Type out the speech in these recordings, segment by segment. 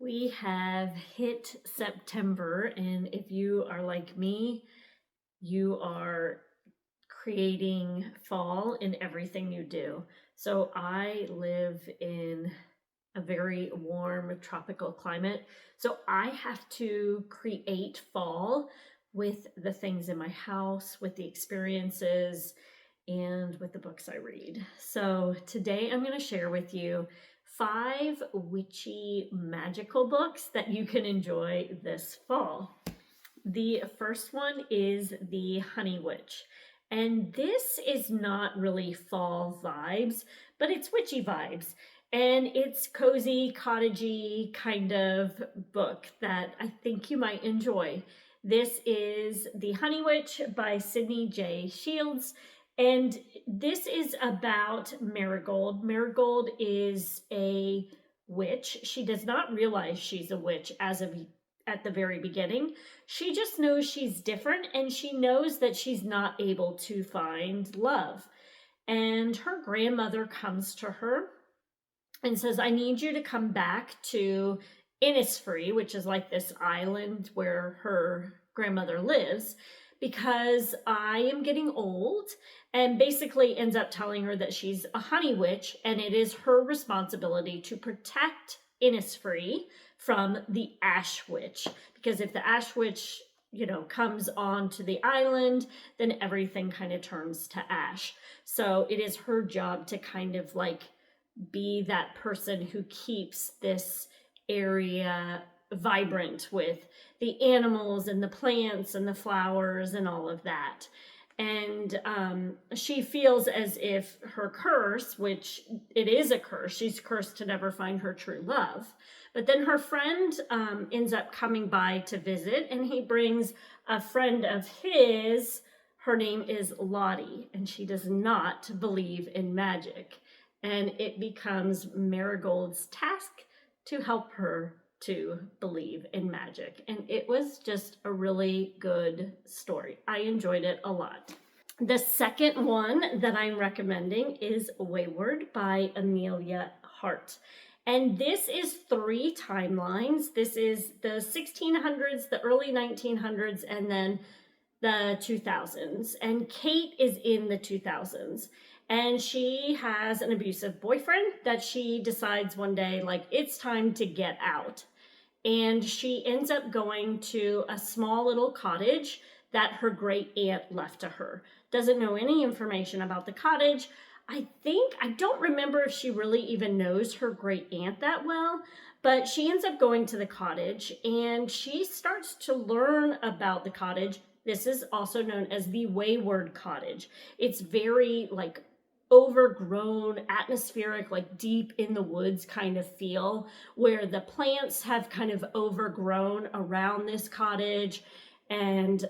We have hit September, and if you are like me, you are creating fall in everything you do. So I live in a very warm tropical climate. So I have to create fall with the things in my house, with the experiences, and with the books I read. So today I'm going to share with you 5 witchy magical books that you can enjoy this fall. The first one is The Honey Witch. And this is not really fall vibes, but it's witchy vibes. And it's cozy, cottagey kind of book that I think you might enjoy. This is The Honey Witch by Sydney J. Shields. And this is about Marigold. Marigold is a witch. She does not realize she's a witch at the very beginning. She just knows she's different, and she knows that she's not able to find love. And her grandmother comes to her and says, I need you to come back to Innisfree, which is like this island where her grandmother lives, because I am getting old, and basically ends up telling her that she's a honey witch and it is her responsibility to protect Innisfree from the Ash Witch, because if the Ash Witch, comes onto the island, then everything kind of turns to ash. So it is her job to kind of like be that person who keeps this area vibrant with the animals and the plants and the flowers and all of that. And she feels as if her curse, which it is a curse, she's cursed to never find her true love. But then her friend ends up coming by to visit, and he brings a friend of his. Her name is Lottie, and she does not believe in magic. And it becomes Marigold's task to help her to believe in magic. And it was just a really good story. I enjoyed it a lot. The second one that I'm recommending is Weyward by Amelia Hart. And this is 3 timelines. This is the 1600s, the early 1900s, and then the 2000s. And Kate is in the 2000s. And she has an abusive boyfriend that she decides one day, like, it's time to get out. And she ends up going to a small little cottage that her great aunt left to her. Doesn't know any information about the cottage. I don't remember if she really even knows her great aunt that well, but she ends up going to the cottage and she starts to learn about the cottage. This is also known as the Weyward cottage. It's very like overgrown, atmospheric, like deep in the woods kind of feel, where the plants have kind of overgrown around this cottage. And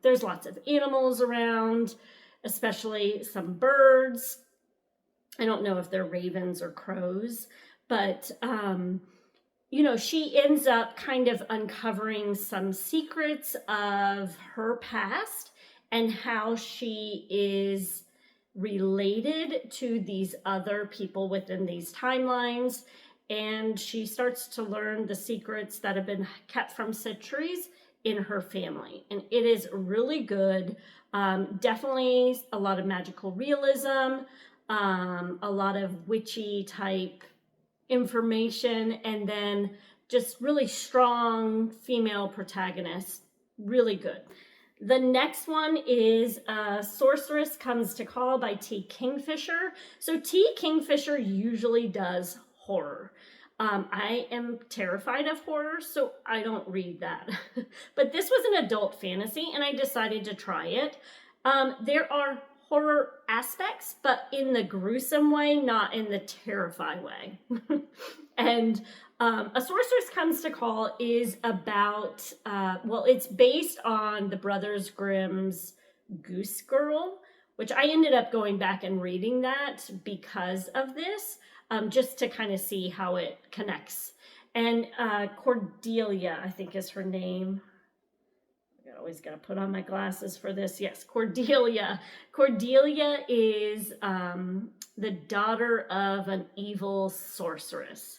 there's lots of animals around, especially some birds. I don't know if they're ravens or crows, but she ends up kind of uncovering some secrets of her past and how she is related to these other people within these timelines. And she starts to learn the secrets that have been kept from centuries in her family. And it is really good. Definitely a lot of magical realism, a lot of witchy type information, and then just really strong female protagonists. Really good. The next one is Sorceress Comes to Call by T. Kingfisher. So T. Kingfisher usually does horror. I am terrified of horror, so I don't read that. But this was an adult fantasy, and I decided to try it. There are horror aspects, but in the gruesome way, not in the terrifying way. And A Sorceress Comes to Call is about, it's based on the Brothers Grimm's Goose Girl, which I ended up going back and reading that because of this, just to kind of see how it connects. And Cordelia, I think is her name. I always got to put on my glasses for this. Yes, Cordelia. Cordelia is the daughter of an evil sorceress.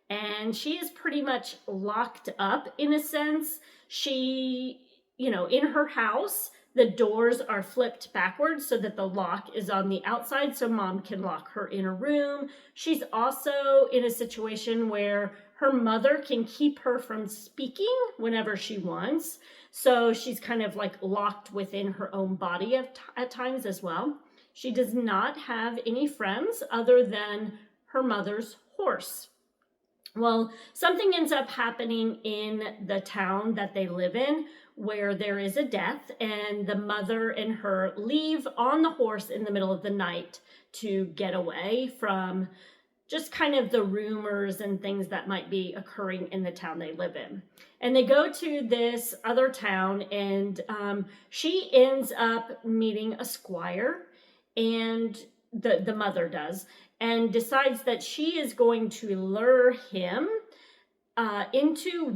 and she is pretty much locked up in a sense. She, in her house, the doors are flipped backwards so that the lock is on the outside so mom can lock her in a room. She's also in a situation where her mother can keep her from speaking whenever she wants. So she's kind of like locked within her own body at times as well. She does not have any friends other than her mother's horse. Well, something ends up happening in the town that they live in where there is a death, and the mother and her leave on the horse in the middle of the night to get away from just kind of the rumors and things that might be occurring in the town they live in. And they go to this other town, and she ends up meeting a squire, and the mother does, and decides that she is going to lure him into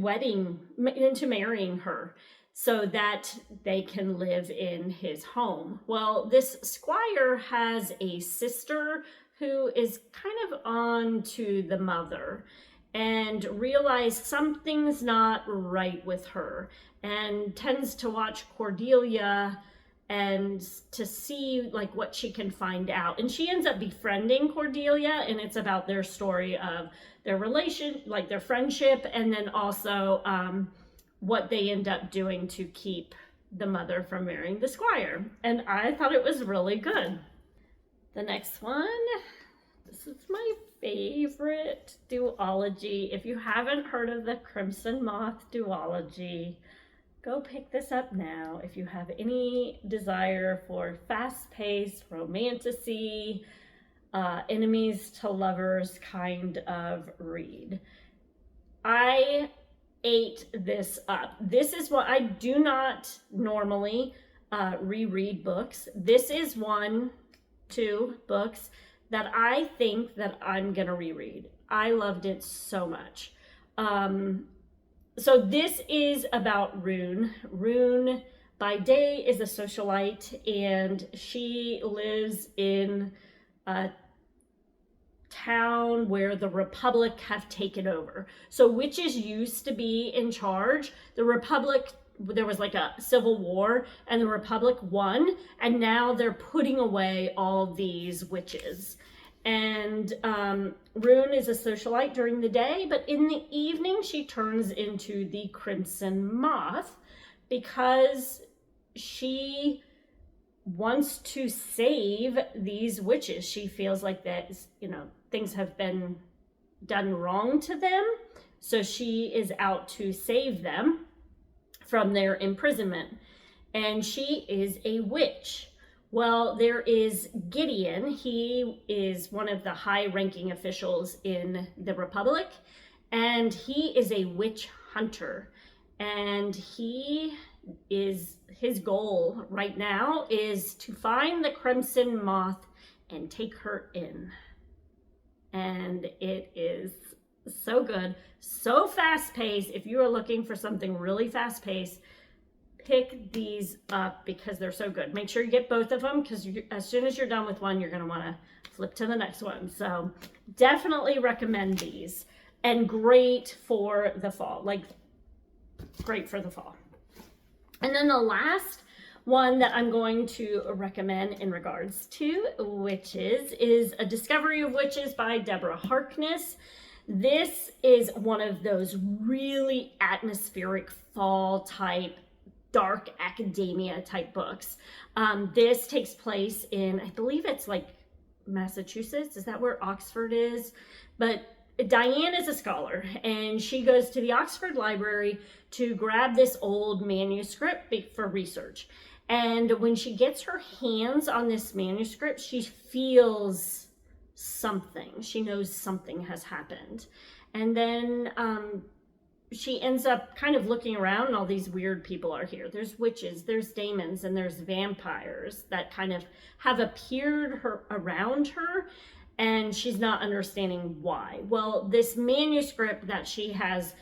marrying her so that they can live in his home. Well, this squire has a sister who is kind of on to the mother and realizes something's not right with her, and tends to watch Cordelia and to see like what she can find out. And she ends up befriending Cordelia, and it's about their story of their relation, like their friendship, and then also what they end up doing to keep the mother from marrying the squire. And I thought it was really good. The next one, this is my favorite duology. If you haven't heard of the Crimson Moth duology, go pick this up now. If you have any desire for fast-paced romantasy, enemies to lovers kind of read. I ate this up. This is what I do not normally reread books. This is 2 books that I think that I'm gonna reread. I loved it so much. So this is about Rune. Rune by day is a socialite, and she lives in a town where the Republic have taken over. So witches used to be in charge. The Republic, there was like a civil war, and the Republic won, and now they're putting away all these witches. And Rune is a socialite during the day, but in the evening she turns into the Crimson Moth because she wants to save these witches. She feels like that, things have been done wrong to them, so she is out to save them from their imprisonment. And she is a witch. Well, there is Gideon. He is one of the high-ranking officials in the Republic, and he is a witch hunter. And his goal right now is to find the Crimson Moth and take her in. And it is so good, so fast-paced. If you are looking for something really fast-paced, pick these up because they're so good. Make sure you get both of them, because as soon as you're done with one, you're going to want to flip to the next one. So definitely recommend these, and great for the fall, great for the fall. And then the last one that I'm going to recommend in regards to witches is A Discovery of Witches by Deborah Harkness. This is one of those really atmospheric fall type, dark academia type books. This takes place in, I believe it's like Massachusetts. Is that where Oxford is? But Diane is a scholar, and she goes to the Oxford Library to grab this old manuscript for research. And when she gets her hands on this manuscript, she feels something. She knows something has happened. And then she ends up kind of looking around, and all these weird people are here. There's witches, there's demons, and there's vampires that kind of have appeared around her, and she's not understanding why. Well, this manuscript that she has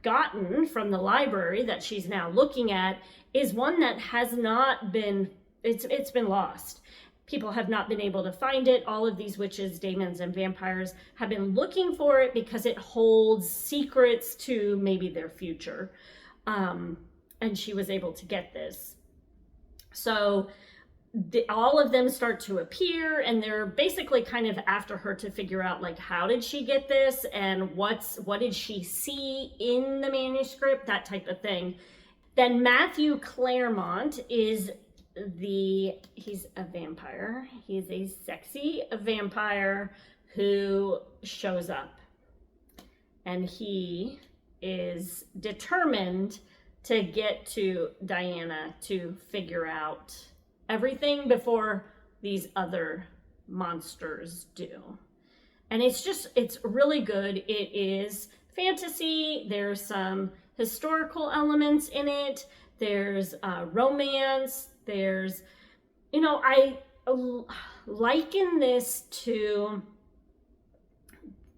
gotten from the library that she's now looking at is one that has not been, it's been lost. people have not been able to find it. All of these witches, demons, and vampires have been looking for it because it holds secrets to maybe their future. And she was able to get this. So all of them start to appear, and they're basically kind of after her to figure out, like, how did she get this, and what did she see in the manuscript, that type of thing. Then Matthew Claremont is he's a vampire. He's a sexy vampire who shows up, and he is determined to get to Diana to figure out everything before these other monsters do. And it's really good. It is fantasy. There's some historical elements in it. There's romance. There's, I liken this to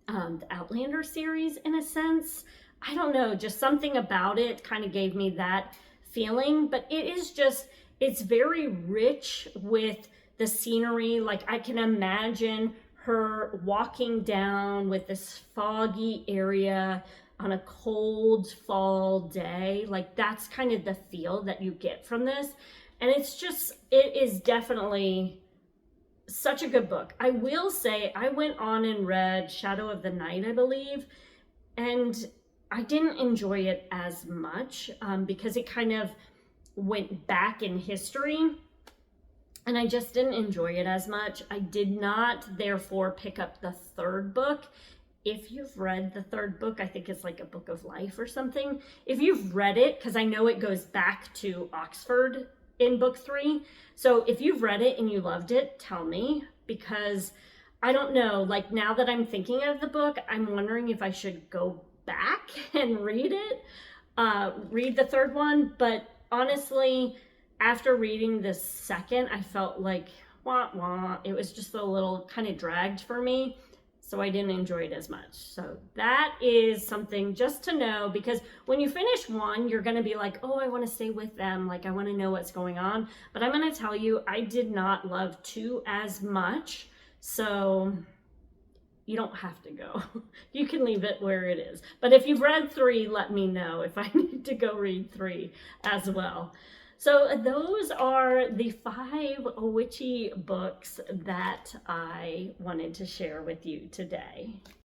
the Outlander series in a sense. I don't know, just something about it kind of gave me that feeling, but it's very rich with the scenery. Like, I can imagine her walking down with this foggy area on a cold fall day. Like, that's kind of the feel that you get from this. And it is definitely such a good book. I will say, I went on and read Shadow of the Night, I believe, and I didn't enjoy it as much because it kind of went back in history, and I just didn't enjoy it as much. I did not, therefore, pick up the third book. If you've read the third book, I think it's like a book of life or something. If you've read it, because I know it goes back to Oxford in book 3. So if you've read it and you loved it, tell me, because I don't know, like, now that I'm thinking of the book, I'm wondering if I should go back and read it, read the third one. But honestly, after reading the second, I felt like, it was just a little kind of dragged for me. So I didn't enjoy it as much. So that is something just to know, because when you finish one, you're going to be like, oh, I want to stay with them. Like, I want to know what's going on. But I'm going to tell you, I did not love 2 as much. So you don't have to go. You can leave it where it is. But if you've read 3, let me know if I need to go read 3 as well. So those are the 5 witchy books that I wanted to share with you today.